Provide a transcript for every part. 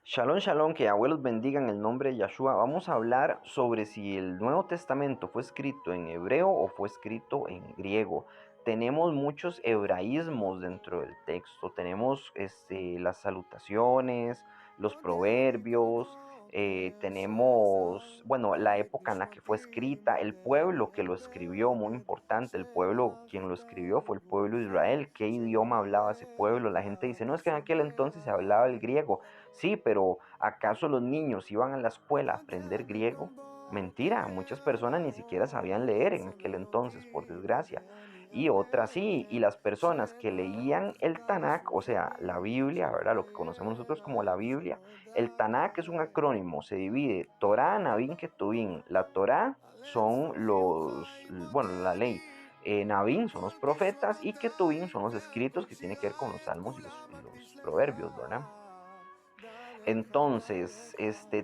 Shalom, shalom, que abuelos bendigan el nombre de Yahshua. Vamos a hablar sobre si el Nuevo Testamento fue escrito en hebreo o fue escrito en griego. Tenemos muchos hebraísmos dentro del texto. Tenemos las salutaciones, los proverbios, tenemos, bueno, la época en la que fue escrita, el pueblo que lo escribió, muy importante, el pueblo quien lo escribió fue el pueblo de Israel. ¿Qué idioma hablaba ese pueblo? La gente dice, no, es que en aquel entonces se hablaba el griego. Sí, pero ¿acaso los niños iban a la escuela a aprender griego? Mentira, muchas personas ni siquiera sabían leer en aquel entonces, por desgracia. Y otras sí, y las personas que leían el Tanakh, o sea, la Biblia, ¿verdad? Lo que conocemos nosotros como la Biblia, el Tanakh es un acrónimo, se divide Torah, Nabín, Ketubín. La Torah son bueno, la ley. Nabín son los profetas y Ketubín son los escritos que tienen que ver con los salmos y los proverbios, ¿verdad? Entonces,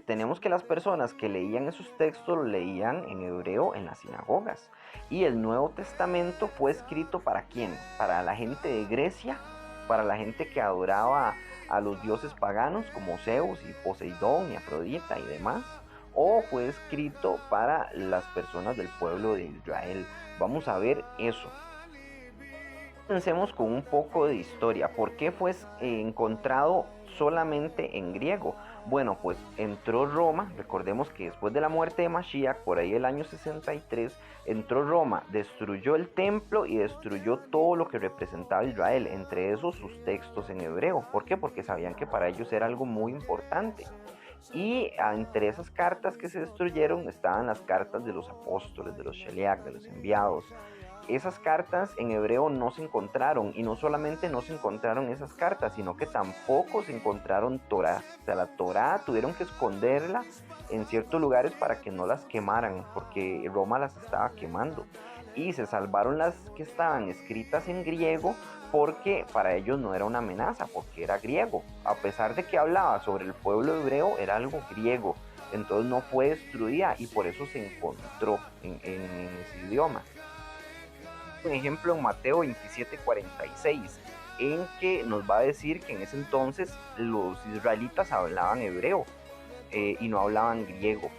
tenemos que las personas que leían esos textos lo leían en hebreo en las sinagogas. Y el Nuevo Testamento fue escrito ¿para quién? Para la gente de Grecia, para la gente que adoraba a los dioses paganos como Zeus y Poseidón y Afrodita y demás. O fue escrito para las personas del pueblo de Israel. Vamos a ver eso. Comencemos con un poco de historia. ¿Por qué fue encontrado solamente en griego? Bueno, pues entró Roma, recordemos que después de la muerte de Mashiach, por ahí el año 63, entró Roma, destruyó el templo y destruyó todo lo que representaba Israel, entre esos sus textos en hebreo. ¿Por qué? Porque sabían que para ellos era algo muy importante. Y entre esas cartas que se destruyeron estaban las cartas de los apóstoles, de los Sheliach, de los enviados. Esas cartas en hebreo no se encontraron, y no solamente no se encontraron esas cartas, sino que tampoco se encontraron Torah. O sea, la Torah tuvieron que esconderla en ciertos lugares para que no las quemaran, porque Roma las estaba quemando. Y se salvaron las que estaban escritas en griego porque para ellos no era una amenaza, porque era griego. A pesar de que hablaba sobre el pueblo hebreo, era algo griego. Entonces no fue destruida y por eso se encontró en ese idioma. Un ejemplo en Mateo 27:46, en que nos va a decir que en ese entonces los israelitas hablaban hebreo y no hablaban griego.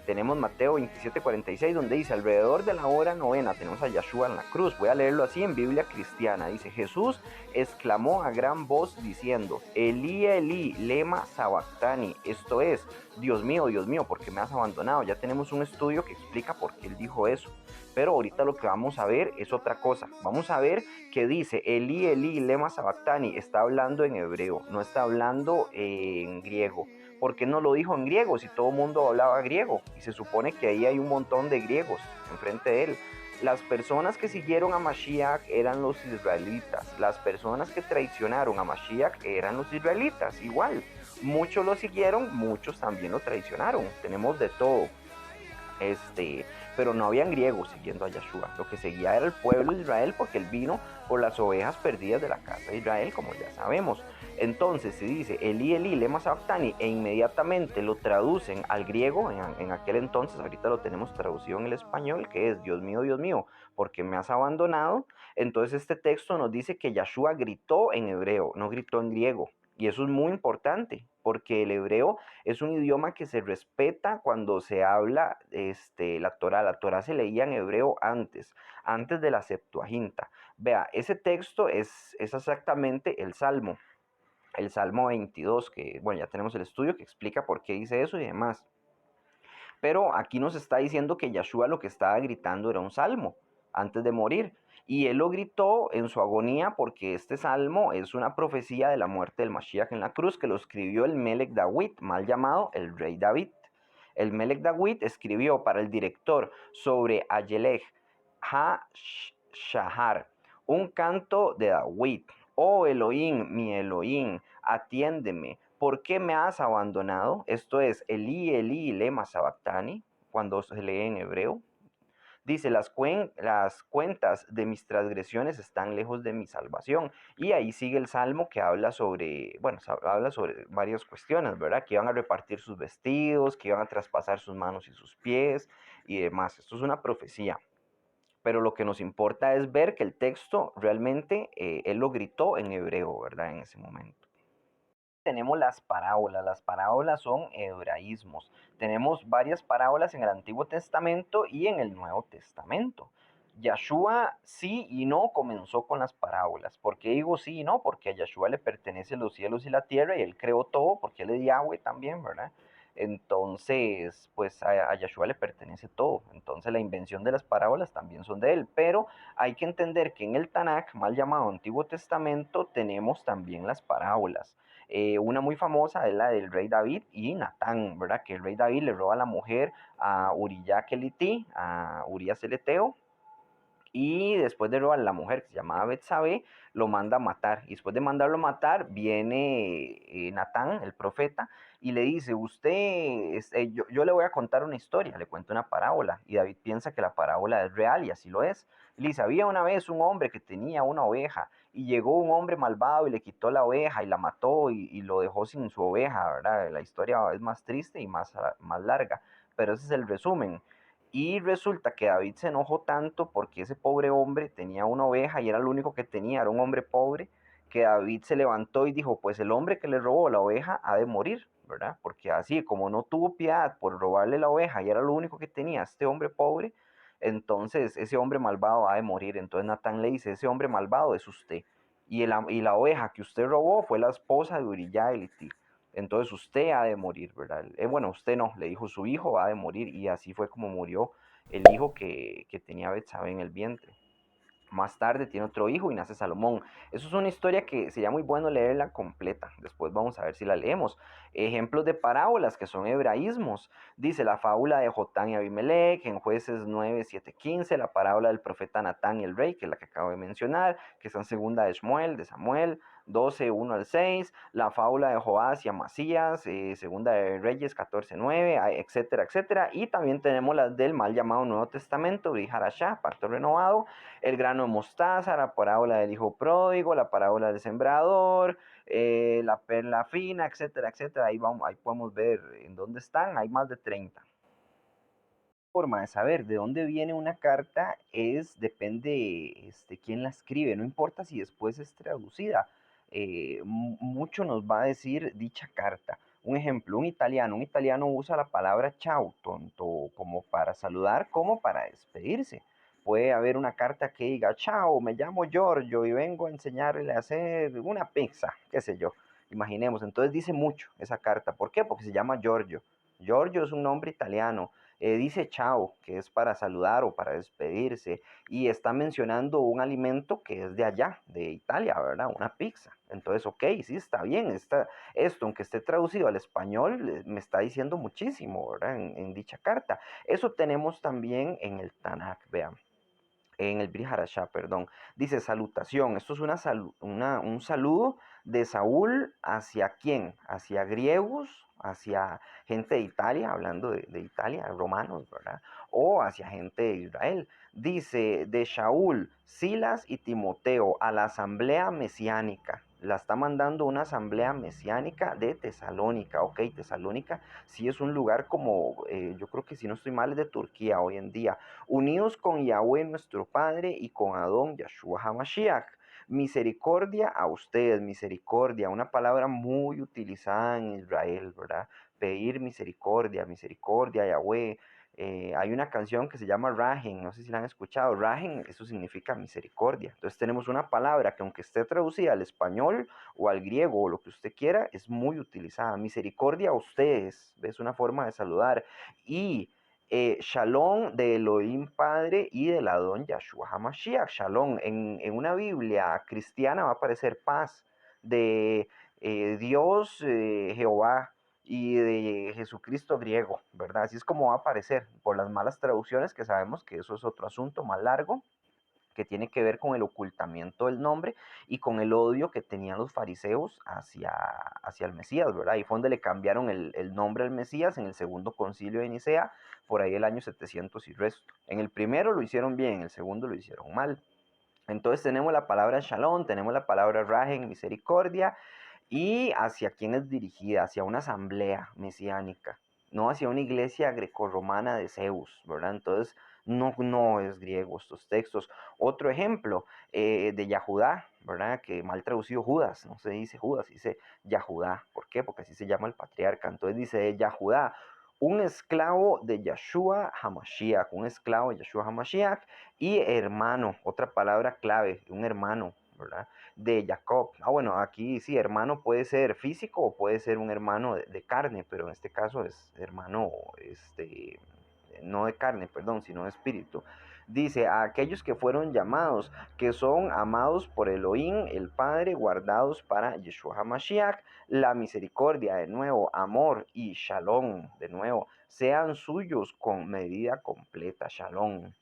Tenemos Mateo 27:46 donde dice, alrededor de la hora novena tenemos a Yahshua en la cruz. Voy a leerlo así en Biblia cristiana. Dice, Jesús exclamó a gran voz diciendo, Elí, Elí, lema sabactani. Esto es, Dios mío, ¿por qué me has abandonado? Ya tenemos un estudio que explica por qué él dijo eso. Pero ahorita lo que vamos a ver es otra cosa. Vamos a ver que dice, Elí, Elí, lema sabactani. Está hablando en hebreo, no está hablando en griego. ¿Por qué no lo dijo en griego si todo el mundo hablaba griego? Y se supone que ahí hay un montón de griegos enfrente de él. Las personas que siguieron a Mashiach eran los israelitas. Las personas que traicionaron a Mashiach eran los israelitas. Igual, muchos lo siguieron, muchos también lo traicionaron. Tenemos de todo. Pero no habían griegos siguiendo a Yahshua. Lo que seguía era el pueblo de Israel porque él vino por las ovejas perdidas de la casa de Israel, como ya sabemos. Entonces se dice Elí, Elí, lema sabactani, e inmediatamente lo traducen al griego en aquel entonces. Ahorita lo tenemos traducido en el español, que es Dios mío, ¿por qué me has abandonado? Entonces este texto nos dice que Yahshua gritó en hebreo, no gritó en griego. Y eso es muy importante, porque el hebreo es un idioma que se respeta cuando se habla la Torah. La Torah se leía en hebreo antes de la Septuaginta. Vea, ese texto es exactamente el Salmo 22, que bueno, ya tenemos el estudio que explica por qué dice eso y demás. Pero aquí nos está diciendo que Yahshua lo que estaba gritando era un salmo antes de morir. Y él lo gritó en su agonía porque este salmo es una profecía de la muerte del Mashiach en la cruz que lo escribió el Melech David, mal llamado el rey David. El Melech David escribió para el director sobre Ayelech ha-Shahar, un canto de David. Oh Elohim, mi Elohim, atiéndeme. ¿Por qué me has abandonado? Esto es Elí, Elí, lema sabactani, cuando se lee en hebreo. Dice, las cuentas de mis transgresiones están lejos de mi salvación. Y ahí sigue el salmo que habla sobre, bueno, habla sobre varias cuestiones, ¿verdad? Que iban a repartir sus vestidos, que iban a traspasar sus manos y sus pies y demás. Esto es una profecía. Pero lo que nos importa es ver que el texto realmente, él lo gritó en hebreo, ¿verdad? En ese momento. Tenemos las parábolas. Las parábolas son hebraísmos. Tenemos varias parábolas en el Antiguo Testamento y en el Nuevo Testamento. Yahshua sí y no comenzó con las parábolas. ¿Por qué digo sí y no? Porque a Yahshua le pertenecen los cielos y la tierra y él creó todo, porque él es Yahweh también, ¿verdad? Entonces, pues a Yahshua le pertenece todo. Entonces la invención de las parábolas también son de él. Pero hay que entender que en el Tanakh, mal llamado Antiguo Testamento, tenemos también las parábolas. Una muy famosa es la del rey David y Natán, ¿verdad? Que el rey David le roba la mujer a Uriah Kelití, a Urias el Eteo, y después de robar a la mujer que se llamaba Betsabé, lo manda a matar. Y después de mandarlo a matar, viene Natán, el profeta, y le dice, yo le voy a contar una historia, le cuento una parábola. Y David piensa que la parábola es real y así lo es. Y le dice, había una vez un hombre que tenía una oveja y llegó un hombre malvado y le quitó la oveja y la mató y lo dejó sin su oveja, ¿verdad? La historia es más triste y más larga, pero ese es el resumen. Y resulta que David se enojó tanto porque ese pobre hombre tenía una oveja y era lo único que tenía, era un hombre pobre, que David se levantó y dijo, pues el hombre que le robó la oveja ha de morir, ¿verdad? Porque así como no tuvo piedad por robarle la oveja y era lo único que tenía este hombre pobre, entonces ese hombre malvado ha de morir. Entonces Natán le dice, ese hombre malvado es usted. Y la oveja que usted robó fue la esposa de Urijah el Hití. Entonces usted ha de morir, ¿verdad? Bueno, usted no, le dijo su hijo ha de morir y así fue como murió el hijo que tenía Betsabé en el vientre. Más tarde tiene otro hijo y nace Salomón. Eso es una historia que sería muy bueno leerla completa. Después vamos a ver si la leemos. Ejemplos de parábolas que son hebraísmos. Dice la fábula de Jotán y Abimelech en Jueces 9, 7, 15. La parábola del profeta Natán y el rey, que es la que acabo de mencionar, que está en segunda de Shmuel, de Samuel 12, 1 al 6. La fábula de Joás y Amasías, segunda de Reyes 14, 9, etcétera, etcétera. Y también tenemos las del mal llamado Nuevo Testamento, Harashá, pacto renovado, el grano de mostaza, la parábola del hijo pródigo, la parábola del sembrador, la perla fina, etcétera, etcétera. Ahí podemos ver en dónde están, hay más de 30. Forma de saber de dónde viene una carta depende quién la escribe, no importa si después es traducida, mucho nos va a decir dicha carta. Un ejemplo, un italiano usa la palabra ciao, tanto como para saludar como para despedirse. Puede haber una carta que diga, chao, me llamo Giorgio y vengo a enseñarle a hacer una pizza, qué sé yo. Imaginemos, entonces dice mucho esa carta. ¿Por qué? Porque se llama Giorgio. Giorgio es un nombre italiano. Dice chao, que es para saludar o para despedirse, y está mencionando un alimento que es de allá, de Italia, ¿verdad? Una pizza. Entonces, ok, sí, está bien, esto, aunque esté traducido al español, me está diciendo muchísimo, ¿verdad? En dicha carta. Eso tenemos también en el Tanakh, vean. En el Briharashá, perdón. Dice salutación. Esto es un saludo de Saúl hacia quién? Hacia griegos, hacia gente de Italia, hablando de Italia, romanos, ¿verdad? O hacia gente de Israel. Dice de Shaul, Silas y Timoteo a la asamblea mesiánica. La está mandando una asamblea mesiánica de Tesalónica. Ok, Tesalónica sí es un lugar como, yo creo que si no estoy mal, es de Turquía hoy en día. Unidos con Yahweh nuestro Padre y con Adón Yahshua HaMashiach. Misericordia a ustedes, misericordia, una palabra muy utilizada en Israel, ¿verdad? Pedir misericordia, misericordia, Yahweh. Hay una canción que se llama Rahen, no sé si la han escuchado. Rahen, eso significa misericordia. Entonces tenemos una palabra que aunque esté traducida al español o al griego o lo que usted quiera, es muy utilizada. Misericordia a ustedes, es una forma de saludar. Y Shalom de Elohim Padre y del Adón Yahshua HaMashiach. Shalom. En una Biblia cristiana va a aparecer paz de Dios Jehová y de Jesucristo griego, ¿verdad? Así es como va a aparecer por las malas traducciones, que sabemos que eso es otro asunto más largo, que tiene que ver con el ocultamiento del nombre y con el odio que tenían los fariseos hacia el Mesías, ¿verdad? Y fue donde le cambiaron el nombre al Mesías en el segundo concilio de Nicea, por ahí el año 700 y resto. En el primero lo hicieron bien, en el segundo lo hicieron mal. Entonces tenemos la palabra shalom, tenemos la palabra rajen, misericordia, y hacia quién es dirigida, hacia una asamblea mesiánica, no hacia una iglesia grecorromana de Zeus, ¿verdad? Entonces No, no es griego estos textos. Otro ejemplo de Yahudá, ¿verdad? Que mal traducido Judas, no se dice Judas, se dice Yahudá. ¿Por qué? Porque así se llama el patriarca. Entonces dice Yahudá, un esclavo de Yahshua Hamashiach, un esclavo de Yahshua Hamashiach y hermano, otra palabra clave, un hermano, ¿verdad? De Jacob. Bueno, aquí sí, hermano puede ser físico o puede ser un hermano de carne, pero en este caso es hermano, no de carne, perdón, sino de espíritu. Dice, a aquellos que fueron llamados, que son amados por Elohim, el Padre, guardados para Yeshua HaMashiach, la misericordia, de nuevo, amor y shalom, de nuevo, sean suyos con medida completa, shalom.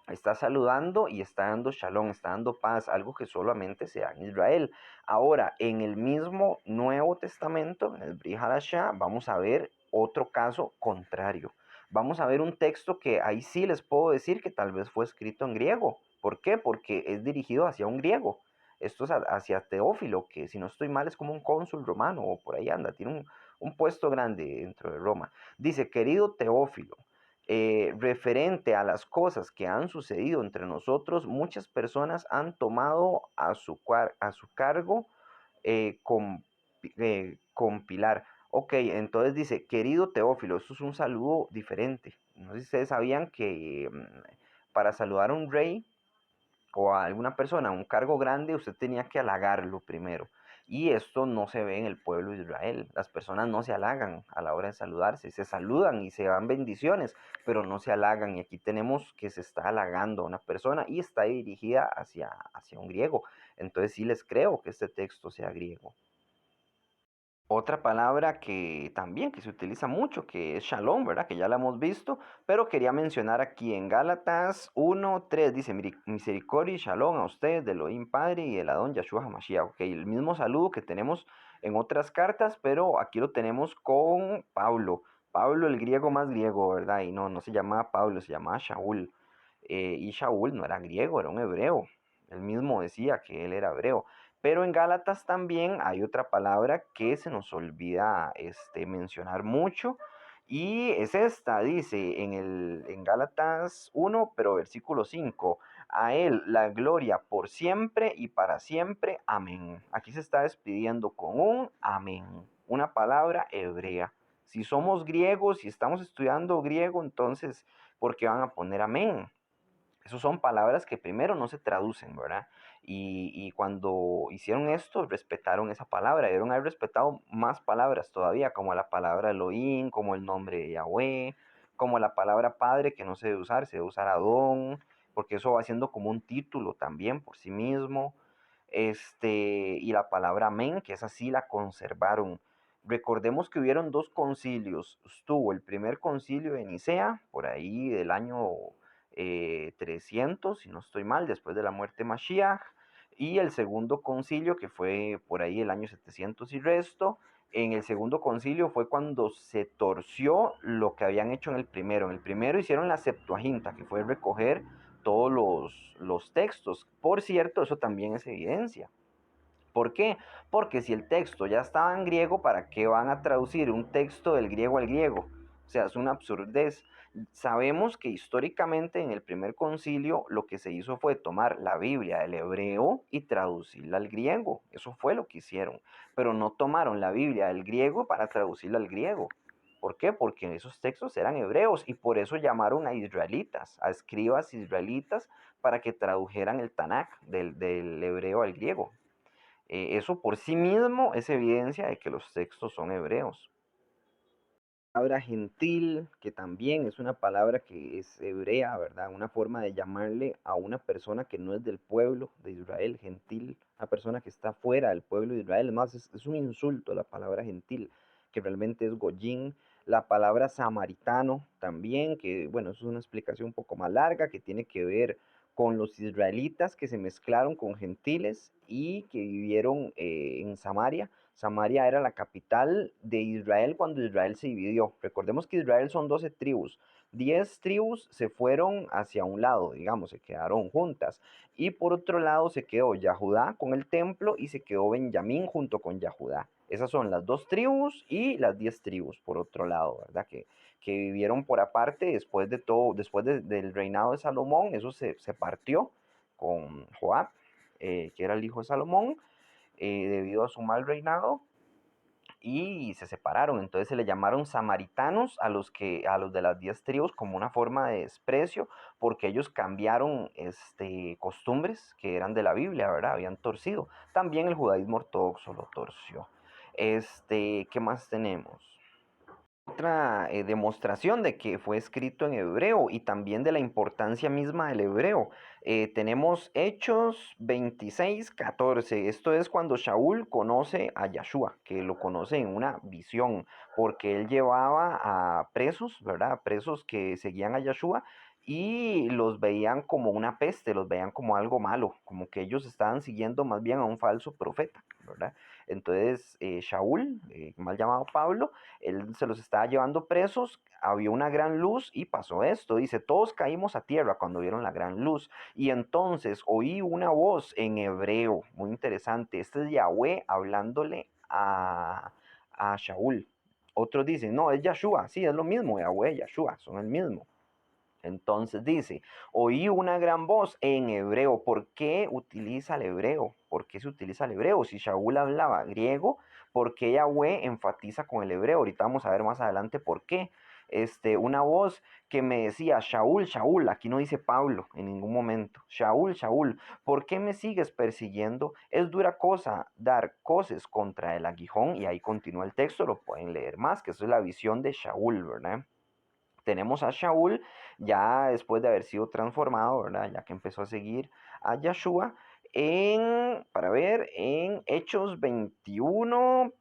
Está saludando y está dando shalom, está dando paz, algo que solamente se da en Israel. Ahora, en el mismo Nuevo Testamento, en el Brit Hadashah, vamos a ver otro caso contrario. Vamos a ver un texto que ahí sí les puedo decir que tal vez fue escrito en griego. ¿Por qué? Porque es dirigido hacia un griego. Esto es hacia Teófilo, que si no estoy mal es como un cónsul romano o por ahí anda, tiene un puesto grande dentro de Roma. Dice, querido Teófilo, referente a las cosas que han sucedido entre nosotros, muchas personas han tomado a su cargo compilar. Ok, entonces dice, querido Teófilo, eso es un saludo diferente. No sé si ustedes sabían que para saludar a un rey o a alguna persona, a un cargo grande, usted tenía que halagarlo primero. Y esto no se ve en el pueblo de Israel. Las personas no se halagan a la hora de saludarse, se saludan y se dan bendiciones, pero no se halagan. Y aquí tenemos que se está halagando a una persona y está dirigida hacia un griego. Entonces sí les creo que este texto sea griego. Otra palabra que también que se utiliza mucho, que es shalom, ¿verdad? Que ya la hemos visto, pero quería mencionar aquí en Gálatas 1:3 dice, misericordia y shalom a ustedes, del Elohim Padre y del Adón Yahshua HaMashiach. Ok, el mismo saludo que tenemos en otras cartas, pero aquí lo tenemos con Pablo. Pablo, el griego más griego, ¿verdad? Y no se llamaba Pablo, se llamaba Shaul. Y Shaul no era griego, era un hebreo. Él mismo decía que él era hebreo. Pero en Gálatas también hay otra palabra que se nos olvida mencionar mucho. Y es esta, dice en Gálatas 1, pero versículo 5. A él la gloria por siempre y para siempre. Amén. Aquí se está despidiendo con un amén. Una palabra hebrea. Si somos griegos, si estamos estudiando griego, entonces, ¿por qué van a poner amén? Esas son palabras que primero no se traducen, ¿verdad? Y cuando hicieron esto, respetaron esa palabra. Debieron haber respetado más palabras todavía, como la palabra Elohim, como el nombre de Yahweh, como la palabra Padre, que no se debe usar, se debe usar Adón, porque eso va siendo como un título también por sí mismo. Y la palabra Amén, que esa sí la conservaron. Recordemos que hubieron dos concilios. Estuvo el primer concilio de Nicea, por ahí del año 300, si no estoy mal, después de la muerte de Mashiach, y el segundo concilio, que fue por ahí el año 700 y resto. En el segundo concilio fue cuando se torció lo que habían hecho en el primero. En el primero hicieron la Septuaginta, que fue recoger todos los textos. Por cierto, eso también es evidencia. ¿Por qué? Porque si el texto ya estaba en griego, ¿para qué van a traducir un texto del griego al griego? O sea, es una absurdez. Sabemos que históricamente en el primer concilio lo que se hizo fue tomar la Biblia del hebreo y traducirla al griego. Eso fue lo que hicieron. Pero no tomaron la Biblia del griego para traducirla al griego. ¿Por qué? Porque esos textos eran hebreos y por eso llamaron a israelitas, a escribas israelitas, para que tradujeran el Tanakh del hebreo al griego. Eso por sí mismo es evidencia de que los textos son hebreos. Palabra gentil, que también es una palabra que es hebrea, ¿verdad? Una forma de llamarle a una persona que no es del pueblo de Israel, gentil, una persona que está fuera del pueblo de Israel. Es más, es un insulto la palabra gentil, que realmente es goyín. La palabra samaritano también, que bueno, eso es una explicación un poco más larga, que tiene que ver con los israelitas que se mezclaron con gentiles y que vivieron en Samaria Samaria era la capital de Israel cuando Israel se dividió. Recordemos que Israel son 12 tribus. 10 tribus se fueron hacia un lado, digamos, se quedaron juntas. Y por otro lado se quedó Yahudá con el templo y se quedó Benjamín junto con Yahudá. Esas son las 2 tribus y las 10 tribus, por otro lado, ¿verdad? Que vivieron por aparte después de todo, del reinado de Salomón. Eso se partió con Joab, que era el hijo de Salomón, debido a su mal reinado, y se separaron. Entonces se le llamaron samaritanos a los de las 10 tribus como una forma de desprecio, porque ellos cambiaron costumbres que eran de la Biblia, ¿verdad? Habían torcido. También el judaísmo ortodoxo lo torció. ¿Qué más tenemos? Otra demostración de que fue escrito en hebreo y también de la importancia misma del hebreo. Tenemos Hechos 26:14. Esto es cuando Shaul conoce a Yahshua, que lo conoce en una visión, porque él llevaba a presos, ¿verdad? Presos que seguían a Yahshua y los veían como una peste, los veían como algo malo, como que ellos estaban siguiendo más bien a un falso profeta, ¿verdad? Entonces, Shaul, mal llamado Pablo, él se los estaba llevando presos, había una gran luz y pasó esto. Dice, todos caímos a tierra cuando vieron la gran luz. Y entonces oí una voz en hebreo, muy interesante. Este es Yahweh hablándole a Shaul. Otros dicen, no, es Yahshua. Sí, es lo mismo, Yahweh, Yahshua, son el mismo. Entonces dice, oí una gran voz en hebreo. ¿Por qué utiliza el hebreo? ¿Por qué se utiliza el hebreo? Si Shaul hablaba griego, ¿por qué Yahweh enfatiza con el hebreo? Ahorita vamos a ver más adelante por qué. Una voz que me decía, Shaul, Shaul, aquí no dice Pablo en ningún momento. Shaul, Shaul, ¿por qué me sigues persiguiendo? Es dura cosa dar coces contra el aguijón. Y ahí continúa el texto, lo pueden leer más, que eso es la visión de Shaul, ¿verdad? Tenemos a Shaul ya después de haber sido transformado, ¿verdad? Ya que empezó a seguir a Yahshua para ver, en Hechos 21,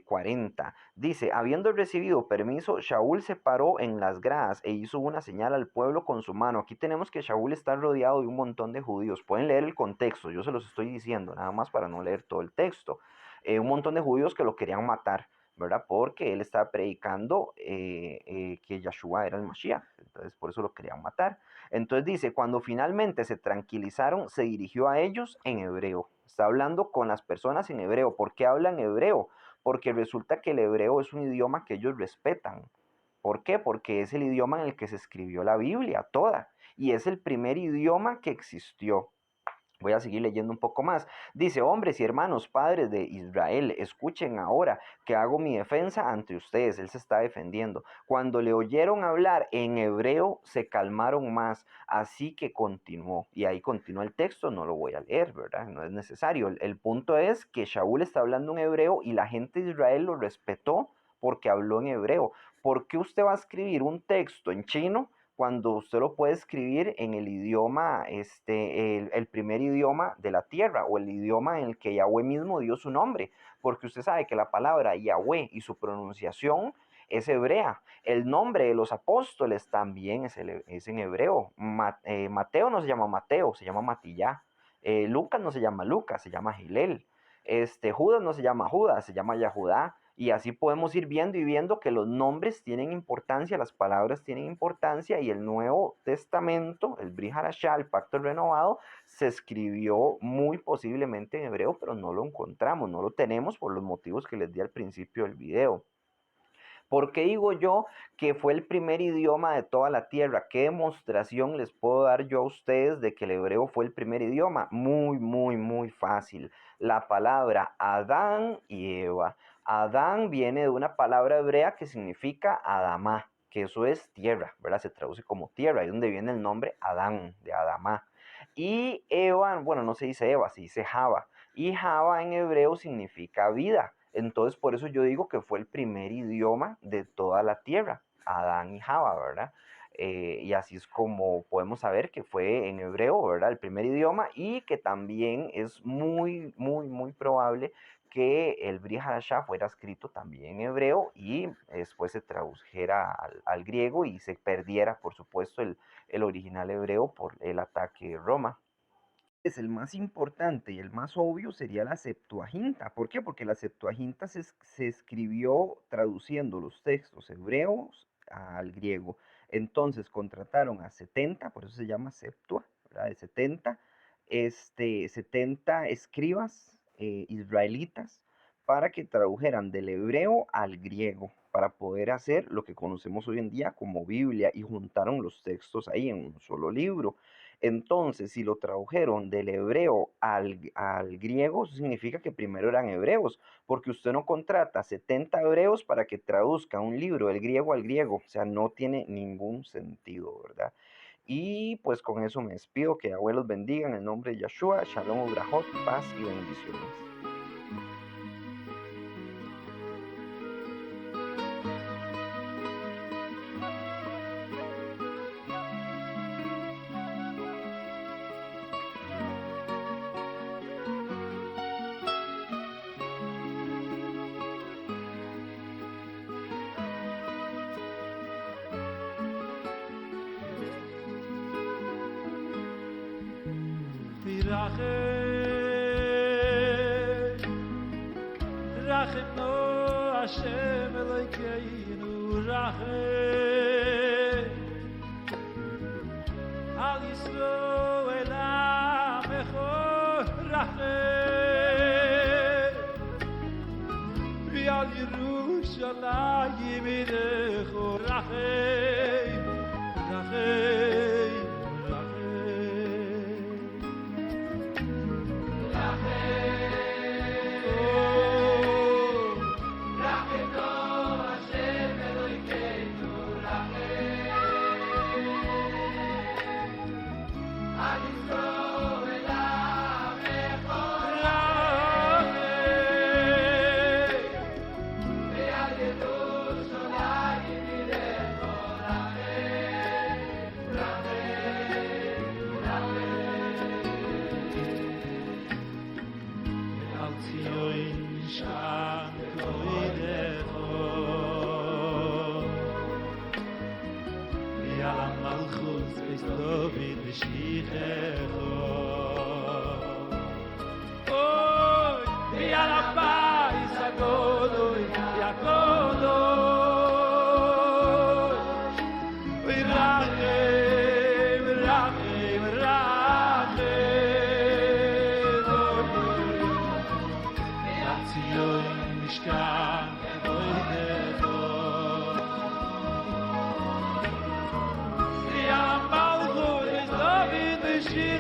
40. Dice, habiendo recibido permiso, Shaul se paró en las gradas e hizo una señal al pueblo con su mano. Aquí tenemos que Shaul está rodeado de un montón de judíos. Pueden leer el contexto, yo se los estoy diciendo, nada más para no leer todo el texto. Un montón de judíos que lo querían matar, ¿verdad? Porque él estaba predicando que Yahshua era el Mashiach, entonces por eso lo querían matar. Entonces dice, cuando finalmente se tranquilizaron, se dirigió a ellos en hebreo. Está hablando con las personas en hebreo. ¿Por qué hablan hebreo? Porque resulta que el hebreo es un idioma que ellos respetan. ¿Por qué? Porque es el idioma en el que se escribió la Biblia toda y es el primer idioma que existió. Voy a seguir leyendo un poco más. Dice, hombres y hermanos, padres de Israel, escuchen ahora que hago mi defensa ante ustedes. Él se está defendiendo. Cuando le oyeron hablar en hebreo, se calmaron más. Así que continuó. Y ahí continúa el texto, no lo voy a leer, ¿verdad? No es necesario. El punto es que Shaul está hablando en hebreo y la gente de Israel lo respetó porque habló en hebreo. ¿Por qué usted va a escribir un texto en chino cuando usted lo puede escribir en el idioma, el primer idioma de la tierra o el idioma en el que Yahweh mismo dio su nombre? Porque usted sabe que la palabra Yahweh y su pronunciación es hebrea. El nombre de los apóstoles también es en hebreo. Mateo no se llama Mateo, se llama Matillá. Lucas no se llama Lucas, se llama Gilel. Judas no se llama Judas, se llama Yahudá. Y así podemos ir viendo y viendo que los nombres tienen importancia, las palabras tienen importancia y el Nuevo Testamento, el Brit Hadashah, el Pacto Renovado, se escribió muy posiblemente en hebreo, pero no lo encontramos, no lo tenemos por los motivos que les di al principio del video. ¿Por qué digo yo que fue el primer idioma de toda la tierra? ¿Qué demostración les puedo dar yo a ustedes de que el hebreo fue el primer idioma? Muy, muy, muy fácil. La palabra Adán y Eva. Adán viene de una palabra hebrea que significa Adamá, que eso es tierra, ¿verdad? Se traduce como tierra, ahí es donde viene el nombre Adán, de Adamá. Y Eva, bueno, no se dice Eva, se dice Java. Y Java en hebreo significa vida. Entonces, por eso yo digo que fue el primer idioma de toda la tierra, Adán y Java, ¿verdad? Y así es como podemos saber que fue en hebreo, ¿verdad? El primer idioma y que también es muy, muy, muy probable que el Brit Hadashah fuera escrito también en hebreo y después se tradujera al griego y se perdiera, por supuesto, el original hebreo por el ataque de Roma. Es el más importante y el más obvio sería la Septuaginta. ¿Por qué? Porque la Septuaginta se escribió traduciendo los textos hebreos al griego. Entonces contrataron a 70, por eso se llama Septua, ¿verdad? De 70, 70 escribas israelitas para que tradujeran del hebreo al griego, para poder hacer lo que conocemos hoy en día como Biblia, y juntaron los textos ahí en un solo libro. Entonces, si lo tradujeron del hebreo al griego, eso significa que primero eran hebreos, porque usted no contrata 70 hebreos para que traduzca un libro del griego al griego, o sea, no tiene ningún sentido, ¿verdad? Y pues con eso me despido, que Yahweh los bendiga en el nombre de Yeshua, Shalom, Ubrajot, paz y bendiciones. Rachemno Hashem Elokeinu Rachem Al Yisroel Amecho Rachem V'al Yerushalayim Irecho Rachem Rachem She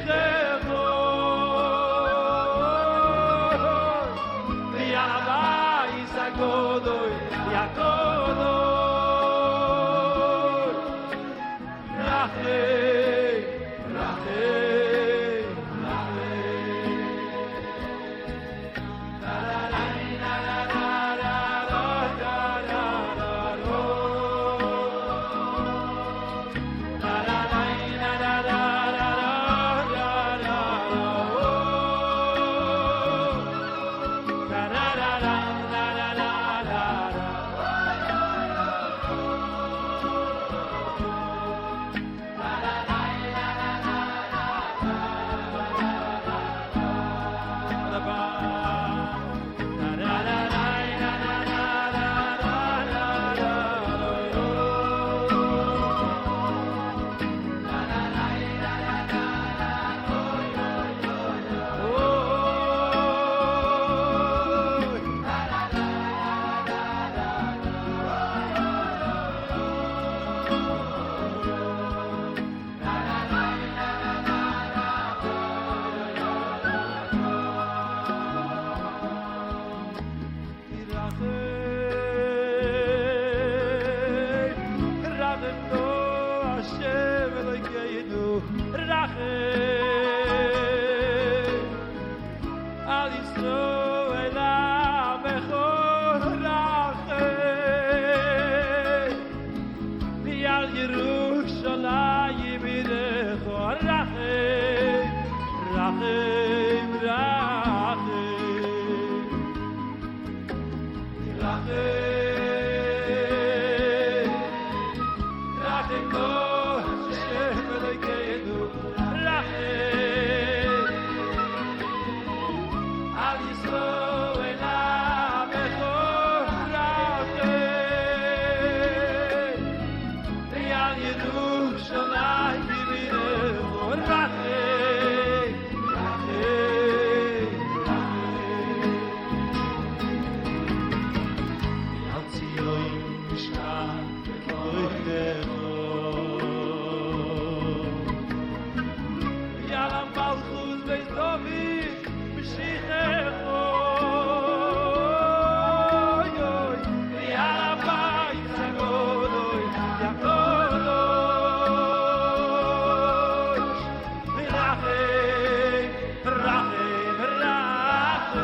משכן כבודך יאללה מלכות בית דוד משיחך יאללה בית סגודוי יקודוש ורחם רחם רחם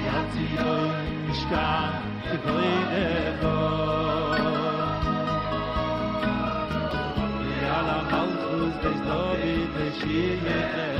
יציון משכן כבודך יאללה מלכות בית דוד משיחך